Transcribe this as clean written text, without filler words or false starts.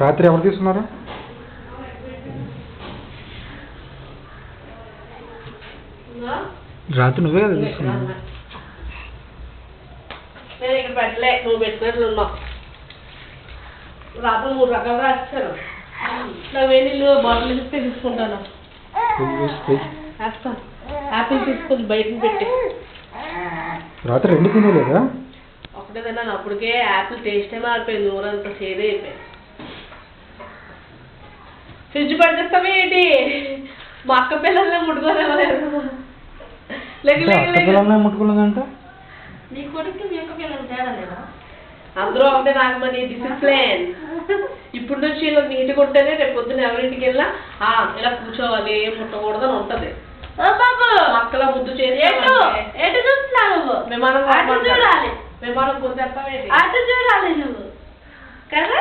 రాత్రి ఎవరు తీసుకున్నారు? రాత్రి నువ్వే కదా తీసుకున్నావు. నేను ఇక్కడ పెట్టలే, నువ్వు పెట్టినట్లు ఉన్నావు. రాత్రి 3 రకాలు రాస్తారు. నా వేడి నీళ్ళు బాటిల్ ఇస్తే తీసుకుంటాను. వేస్తాను. యాపిల్ తీసుకొని బయట పెట్టి రాత్రి 2 తినలేదా? ఒకటే తిన్నాను. అప్పటికే యాపిల్ టేస్టే మారిపోయింది, ఊరంతా చేదే అయిపోయింది. ఫ్రిడ్జ్ పడిచేస్తావా ఏంటి? మా అక్క పిల్లల్ని ముట్టుకోలేమలేదు. ముట్టుకోలేదంట. నీ కొడుకు మీ అక్క పిల్లలు తేడా లేదా? అందరూ ఒకటే నాకు మరి డిసిప్లిన్. ఇప్పుడు నుంచి ఇలా నీట్గా ఉంటేనే రేపు పొద్దున్న ఎవరింటికి వెళ్ళినా ఇలా కూర్చోవాలి, ఏం ముట్టకూడదు అని ఉంటది. అక్కలా ముద్దు చేసి విమానం చూడాలి. విమానం పొద్దు చెప్పవేంటి? అటు చూడాలి నువ్వు కదా.